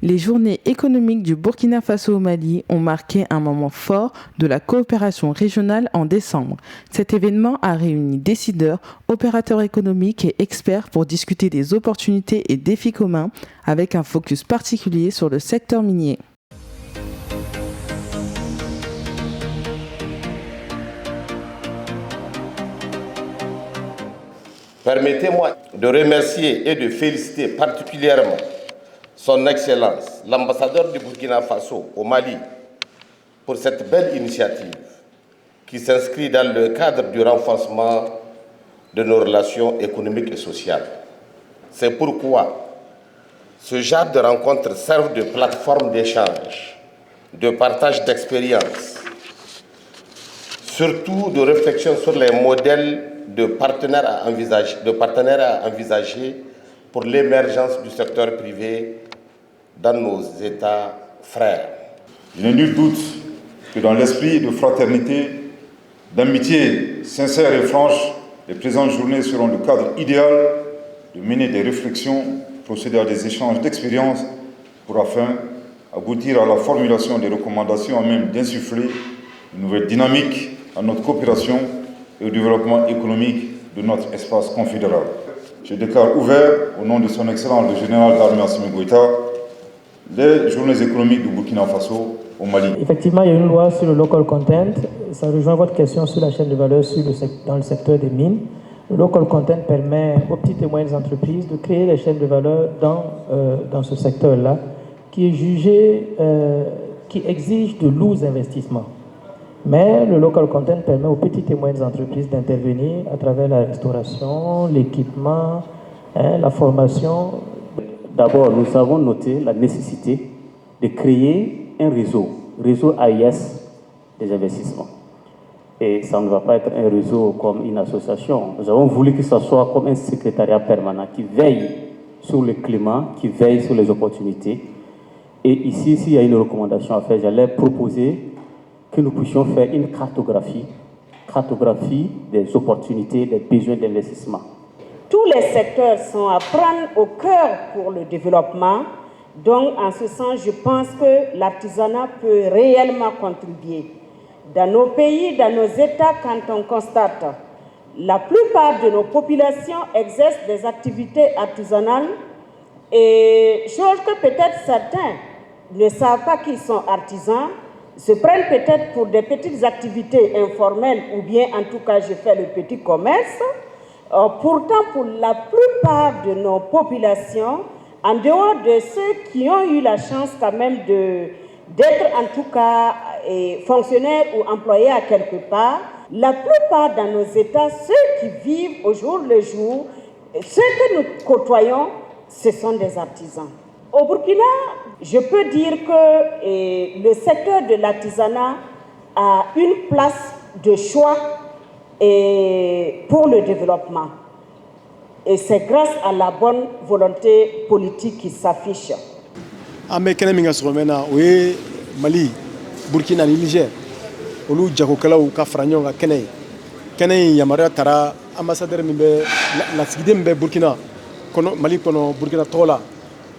Les journées économiques du Burkina Faso au Mali ont marqué un moment fort de la coopération régionale en décembre. Cet événement a réuni décideurs, opérateurs économiques et experts pour discuter des opportunités et défis communs avec un focus particulier sur le secteur minier. Permettez-moi de remercier et de féliciter particulièrement Son Excellence, l'ambassadeur du Burkina Faso au Mali, pour cette belle initiative qui s'inscrit dans le cadre du renforcement de nos relations économiques et sociales. C'est pourquoi ce genre de rencontres servent de plateforme d'échange, de partage d'expériences, surtout de réflexion sur les modèles de partenaires à envisager pour l'émergence du secteur privé dans nos États frères. Il n'est nul doute que dans l'esprit de fraternité, d'amitié sincère et franche, les présentes journées seront le cadre idéal de mener des réflexions, procéder à des échanges d'expériences pour afin aboutir à la formulation des recommandations à même d'insuffler une nouvelle dynamique à notre coopération et au développement économique de notre espace confédéral. Je déclare ouvert, au nom de son Excellence le général d'armée Assimi Goïta, les journées économiques du Burkina Faso au Mali. Effectivement, il y a une loi sur le local content. Ça rejoint votre question sur la chaîne de valeur dans le secteur des mines. Le local content permet aux petites et moyennes entreprises de créer des chaînes de valeur dans ce secteur-là, qui est jugé, qui exige de lourds investissements. Mais le local content permet aux petites et moyennes entreprises d'intervenir à travers la restauration, l'équipement, la formation. D'abord, nous avons noté la nécessité de créer un réseau AIS des investissements. Et ça ne va pas être un réseau comme une association. Nous avons voulu que ce soit comme un secrétariat permanent qui veille sur le climat, qui veille sur les opportunités. Et ici, s'il y a une recommandation à faire, j'allais proposer que nous puissions faire une cartographie des opportunités, des besoins d'investissement. Tous les secteurs sont à prendre au cœur pour le développement. Donc, en ce sens, je pense que l'artisanat peut réellement contribuer. Dans nos pays, dans nos États, quand on constate la plupart de nos populations exercent des activités artisanales et chose que peut-être certains ne savent pas qu'ils sont artisans, se prennent peut-être pour des petites activités informelles ou bien en tout cas je fais le petit commerce. Pourtant, pour la plupart de nos populations, en dehors de ceux qui ont eu la chance quand même d'être en tout cas fonctionnaires ou employés à quelque part, la plupart dans nos États, ceux qui vivent au jour le jour, ceux que nous côtoyons, ce sont des artisans. Au Burkina, je peux dire que le secteur de l'artisanat a une place de choix pour le développement. Et c'est grâce à la bonne volonté politique qui s'affiche. Mali, Burkina, Niger, olu jagokɛlaw ka fara ɲɔgɔn kan kɛnɛ in yamaruya tara ambassadeur min bɛ lasigiden min bɛ Burkina kɔnɔ Mali kɔnɔ Burkina tɔgɔ la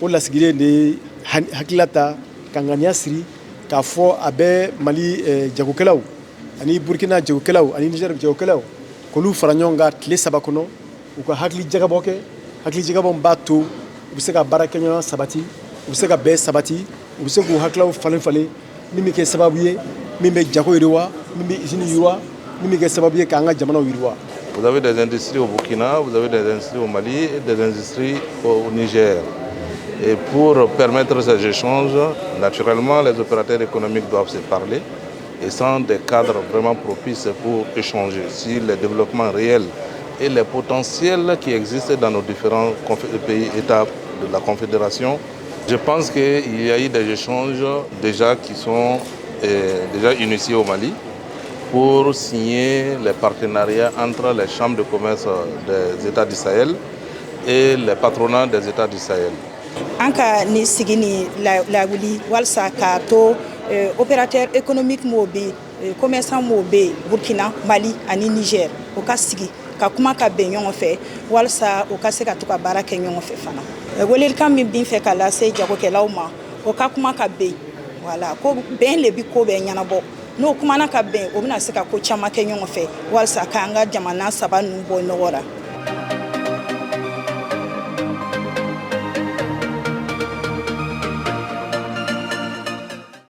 o lasigiden de hakilila ta ka ŋaniya siri k'a fɔ a bɛ Mali jagokɛlaw ani Burkina jagokɛlaw ani Niger jagokɛlaw k'olu fara ɲɔgɔn kan tile 3 kɔnɔ u ka hakili jagabɔ kɛ hakili jagabɔ min b'a to u bɛ se ka baara kɛ ɲɔgɔn sabati u bɛ se ka bɛn sabati u bɛ se k'u hakilaw falen min bɛ kɛ sababu ye min bɛ jago yiriwa min bɛ usine yiriwa min bɛ kɛ sababu ye k'an ka jamanaw yiriwa. Vous avez des industries au Burkina, vous avez des industries au Mali et des industries au Niger. Et pour permettre ces échanges, naturellement, les opérateurs économiques doivent se parler et sans des cadres vraiment propices pour échanger sur les développements réels et les potentiels qui existent dans nos différents pays, États de la Confédération. Je pense qu'il y a eu des échanges déjà qui sont déjà initiés au Mali pour signer les partenariats entre les chambres de commerce des États du Sahel et les patronats des États du Sahel. Anka ni sigini la wuli walsa ka to opérateur économique mobe commerçant mobe Burkina, Mali ani Niger o ka sigi ka kuma ka bɛn ɲɔgɔn fɛ walsa o ka se ka to ka baara kɛ ɲɔgɔn fɛ fana. Welelikan min bin fɛ ka lase jagokɛlaw ma o ka kuma ka bɛn voilà ko bɛn le bi ko bɛɛ ɲɛnabɔ n'o kumana ka bɛn o bɛna se ka ko caman kɛ ɲɔgɔn fɛ walasa k'an ka jamana saba ninnu bɔ nɔgɔ la